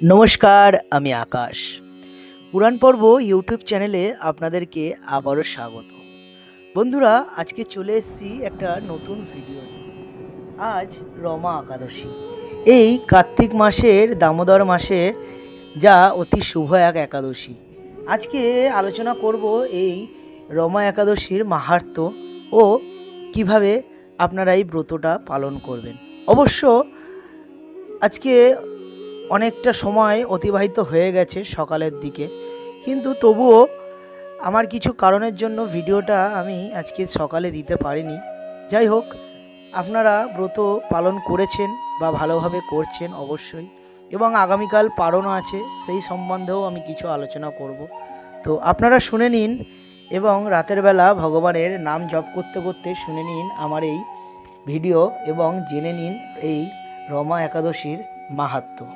নমস্কার, আমি আকাশ। পুরাণ পর্ব ইউটিউব চ্যানেলে আপনাদেরকে আবারও স্বাগত। বন্ধুরা, আজকে চলে এসেছি একটা নতুন ভিডিও নিয়ে। আজ রমা একাদশী। এই কার্তিক মাসের দামোদর মাসে যা অতি শুভ এক একাদশী। আজকে আলোচনা করব এই রমা একাদশীর মাহাত্ম্য ও কিভাবে আপনারা এই ব্রতটা পালন করবেন। অবশ্য আজকে অনেকটা সময় অতিবাহিত হয়ে গেছে সকালের দিকে, কিন্তু তবুও আমার কিছু কারণের জন্য ভিডিওটা আমি আজকে সকালে দিতে পারিনি। যাই হোক, আপনারা ব্রত পালন করেছেন বা ভালোভাবে করছেন অবশ্যই, এবং আগামীকাল পারণও আছে, সেই সম্বন্ধেও আমি কিছু আলোচনা করব। তো আপনারা শুনে নিন এবং রাতের বেলা ভগবানের নাম জপ করতে করতে শুনে নিন আমার এই ভিডিও এবং জেনে নিন এই রমা একাদশীর মাহাত্ম্য।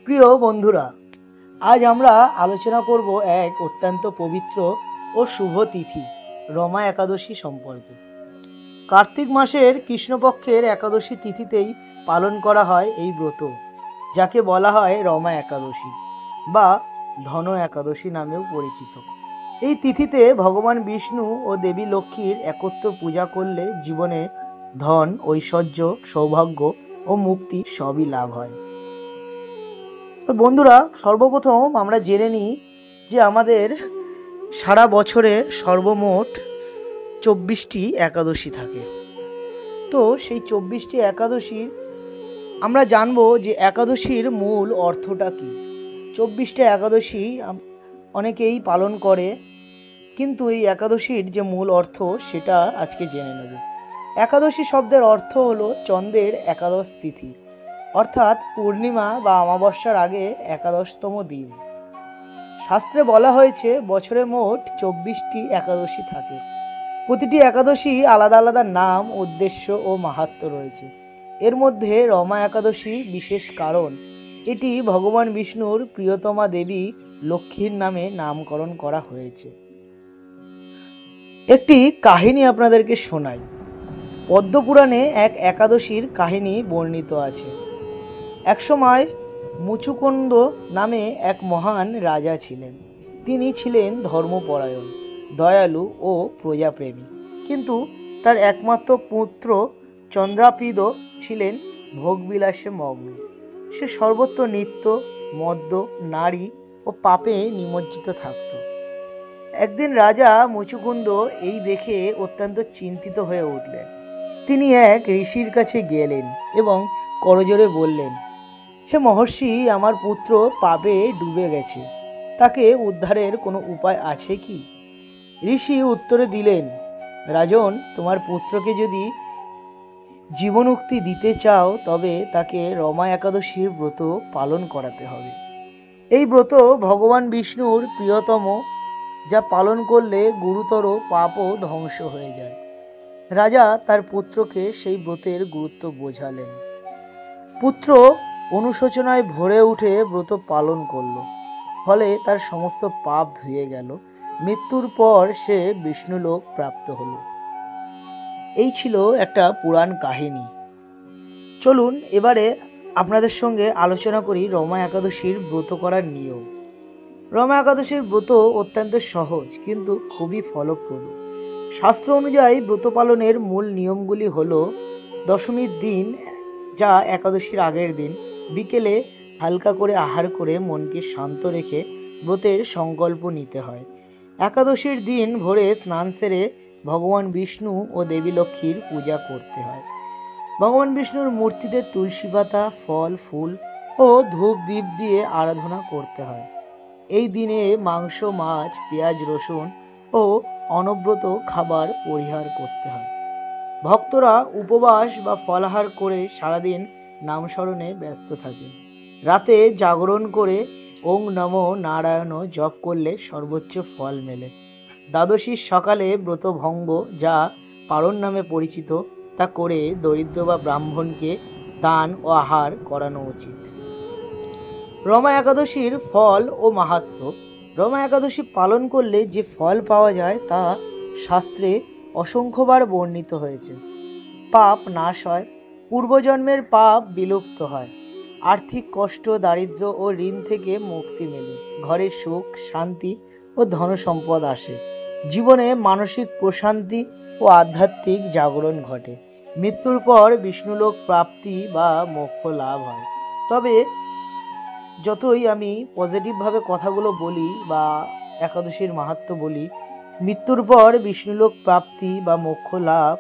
প্রিয় বন্ধুরা, আজ আমরা আলোচনা করব এক অত্যন্ত পবিত্র ও শুভ তিথি রমা একাদশী সম্পর্কে। কার্তিক মাসের কৃষ্ণপক্ষের একাদশী তিথিতেই পালন করা হয় এই ব্রত, যাকে বলা হয় রমা একাদশী বা ধন একাদশী নামেও পরিচিত। এই তিথিতে ভগবান বিষ্ণু ও দেবী লক্ষ্মীর একত্র পূজা করলে জীবনে ধন, ঐশ্বর্য, সৌভাগ্য ও মুক্তি সবই লাভ হয়। তো বন্ধুরা, সর্বপ্রথম আমরা জেনে নিই যে আমাদের সারা বছরে সর্বমোট 24টি একাদশী থাকে। তো সেই 24টি একাদশীর আমরা জানবো যে একাদশীর মূল অর্থটা কী। 24টা একাদশী অনেকেই পালন করে, কিন্তু এই একাদশীর যে মূল অর্থ সেটা আজকে জেনে নেব। একাদশী শব্দের অর্থ হলো চন্দ্রের একাদশ তিথি, অর্থাৎ পূর্ণিমা বা অমাবস্যার আগে একাদশতম দিন। শাস্ত্রে বলা হয়েছে বছরে মোট 24টি একাদশী থাকে। প্রতিটি একাদশী আলাদা আলাদা নাম, উদ্দেশ্য ও মাহাত্ম্য রয়েছে। এর মধ্যে রমা একাদশী বিশেষ, কারণ এটি ভগবান বিষ্ণুর প্রিয়তমা দেবী লক্ষ্মীর নামে নামকরণ করা হয়েছে। একটি কাহিনী আপনাদেরকে শোনাই। পদ্মপুরাণে এক একাদশীর কাহিনী বর্ণিত আছে। একসময় মুচুকুন্দ নামে এক মহান রাজা ছিলেন। তিনি ছিলেন ধর্মপরায়ণ, দয়ালু ও প্রজাপ্রেমী, কিন্তু তার একমাত্র পুত্র চন্দ্রাপিদ ছিলেন ভোগবিলাসে মগ্ন। সে সর্বত্র নৃত্য, মদ্য, নারী ও পাপে নিমজ্জিত থাকত। একদিন রাজা মুচুকুন্দ এই দেখে অত্যন্ত চিন্তিত হয়ে উঠলেন। তিনি এক ঋষির কাছে গেলেন এবং করজোড়ে বললেন, হে মহর্ষি, আমার পুত্র পাপে ডুবে গেছে, তাকে উদ্ধারের কোনো উপায় আছে কি? ঋষি উত্তরে দিলেন, রাজন, তোমার পুত্রকে যদি জীবনুক্তি দিতে চাও তবে তাকে রমা একাদশীর ব্রত পালন করাতে হবে। এই ব্রত ভগবান বিষ্ণুর প্রিয়তম, যা পালন করলে গুরুতর পাপও ধ্বংস হয়ে যায়। রাজা তার পুত্রকে সেই ব্রতের গুরুত্ব বোঝালেন। পুত্র অনুশোচনায় ভরে উঠে ব্রত পালন করল, ফলে তার সমস্ত পাপ ধুয়ে গেল। মৃত্যুর পর সে বিষ্ণুলোক প্রাপ্ত হল। এই ছিল একটা পুরাণ কাহিনী। চলুন এবারে আপনাদের সঙ্গে আলোচনা করি রমা একাদশীর ব্রত করার নিয়ম। রমা একাদশীর ব্রত অত্যন্ত সহজ কিন্তু খুবই ফলপ্রদ। শাস্ত্র অনুযায়ী ব্রত পালনের মূল নিয়মগুলি হল: দশমীর দিন, যা একাদশীর আগের দিন, বিকেলে হালকা করে আহার করে মনকে শান্ত রেখে ব্রতের সংকল্প নিতে হয়। একাদশীর দিন ভোরে স্নান সেরে ভগবান বিষ্ণু ও দেবী লক্ষ্মীর পূজা করতে হয়। ভগবান বিষ্ণুর মূর্তিতে তুলসী পাতা, ফল, ফুল ও ধূপ দ্বীপ দিয়ে আরাধনা করতে হয়। এই দিনে মাংস, মাছ, পেঁয়াজ, রসুন ও অনব্রত খাবার পরিহার করতে হয়। ভক্তরা উপবাস বা ফলাহার করে সারাদিন নাম স্মরণে ব্যস্ত থাকেন। রাতে জাগরণ করে ওং নমো নারায়ণ জপ করলে সর্বোচ্চ ফল মেলে। দ্বাদশীর সকালে ব্রতভঙ্গ, যা পারণ নামে পরিচিত, তা করে দরিদ্র বা ব্রাহ্মণকে দান ও আহার করানো উচিত। রমা একাদশীর ফল ও মাহাত্ম্য। রমা একাদশী পালন করলে যে ফল পাওয়া যায় তা শাস্ত্রে অসংখ্যবার বর্ণিত হয়েছে। পাপ নাশ হয়, পূর্বজন্মের পাপ বিলুপ্ত হয়, আর্থিক কষ্ট, দারিদ্র্য ও ঋণ থেকে মুক্তি মেলে, ঘরে সুখ, শান্তি ও ধনসম্পদ আসে, জীবনে মানসিক প্রশান্তি ও আধ্যাত্মিক জাগরণ ঘটে। মৃত্যুর পর বিষ্ণুলোক প্রাপ্তি বা মোক্ষ লাভ হয়। তবে যতই আমি পজিটিভভাবে কথাগুলো বলি বা একাদশীর মাহাত্ম্য বলি, মৃত্যুর পর বিষ্ণুলোক প্রাপ্তি বা মোক্ষ লাভ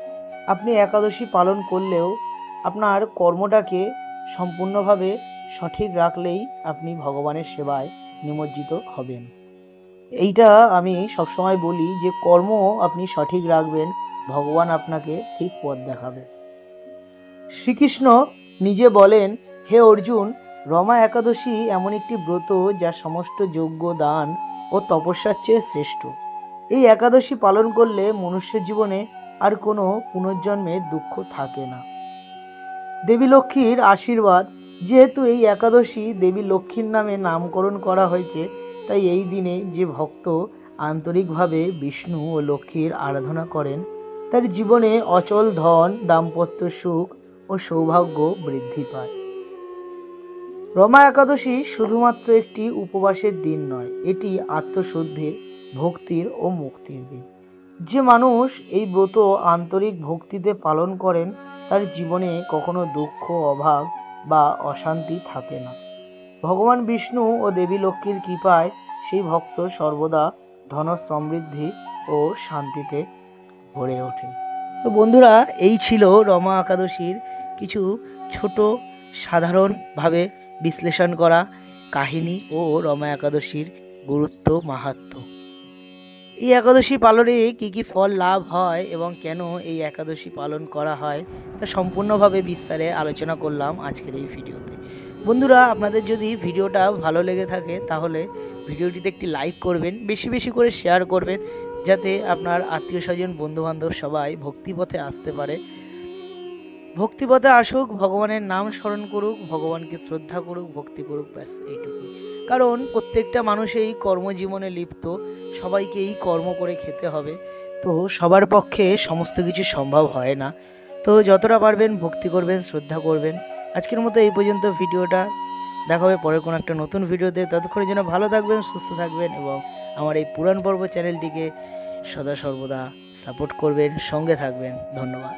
আপনি একাদশী পালন করলেও আপনার কর্মটাকে সম্পূর্ণভাবে সঠিক রাখলেই আপনি ভগবানের সেবায় নিমজ্জিত হবেন। এইটা আমি সবসময় বলি যে কর্ম আপনি সঠিক রাখবেন, ভগবান আপনাকে ঠিক পথ দেখাবে। শ্রীকৃষ্ণ নিজে বলেন, হে অর্জুন, রমা একাদশী এমন একটি ব্রত যা সমস্ত যজ্ঞ, দান ও তপস্যার চেয়ে শ্রেষ্ঠ। এই একাদশী পালন করলে মনুষ্য জীবনে আর কোনো পুনর্জন্মের দুঃখ থাকে না। দেবী লক্ষ্মীর আশীর্বাদ। যেহেতু এই একাদশী দেবী লক্ষ্মীর নামে নামকরণ করা হয়েছে, তাই এই দিনে যে ভক্ত আন্তরিকভাবে বিষ্ণু ও লক্ষ্মীর আরাধনা করেন তার জীবনে অচল ধন, দাম্পত্য সুখ ও সৌভাগ্য বৃদ্ধি পায়। রমা একাদশী শুধুমাত্র একটি উপবাসের দিন নয়, এটি আত্মশুদ্ধির, ভক্তির ও মুক্তির দিন। যে মানুষ এই ব্রত আন্তরিক ভক্তিতে পালন করেন তার জীবনে কখনো দুঃখ, অভাব বা অশান্তি থাকে না। ভগবান বিষ্ণু ও দেবী লক্ষ্মীর কৃপায় সেই ভক্ত সর্বদা ধন, সমৃদ্ধি ও শান্তিতে ভরে ওঠে। তো বন্ধুরা, এই ছিল রমা একাদশীর কিছু ছোট সাধারণভাবে বিশ্লেষণ করা কাহিনী ও রমা একাদশীর গুরুত্ব, মাহাত্ম্য। এই একাদশী পালনে কী কী ফল লাভ হয় এবং কেন এই একাদশী পালন করা হয় তা সম্পূর্ণভাবে বিস্তারে আলোচনা করলাম আজকের এই ভিডিওতে। বন্ধুরা, আপনাদের যদি ভিডিওটা ভালো লেগে থাকে তাহলে ভিডিওটিতে একটি লাইক করবেন, বেশি বেশি করে শেয়ার করবেন, যাতে আপনার আত্মীয় স্বজন, বন্ধুবান্ধব সবাই ভক্তিপথে আসতে পারে। ভক্তিপথে আসুক, ভগবানের নাম স্মরণ করুক, ভগবানকে শ্রদ্ধা করুক, ভক্তি করুক, ব্যাস এইটুকুই। কারণ প্রত্যেকটা মানুষই কর্মজীবনে লিপ্ত, সবাইকেই কর্ম করে খেতে হবে, তো সবার পক্ষে সমস্ত কিছু সম্ভব হয় না। তো যতটা পারবেন ভক্তি করবেন, শ্রদ্ধা করবেন। আজকের মতো এই পর্যন্ত ভিডিওটা, দেখা হবে পরে কোনো একটা নতুন ভিডিওতে। ততক্ষণের জন্য ভালো থাকবেন, সুস্থ থাকবেন এবং আমার এই পুরাণ পর্ব চ্যানেলটিকে সদা সর্বদা সাপোর্ট করবেন, সঙ্গে থাকবেন। ধন্যবাদ।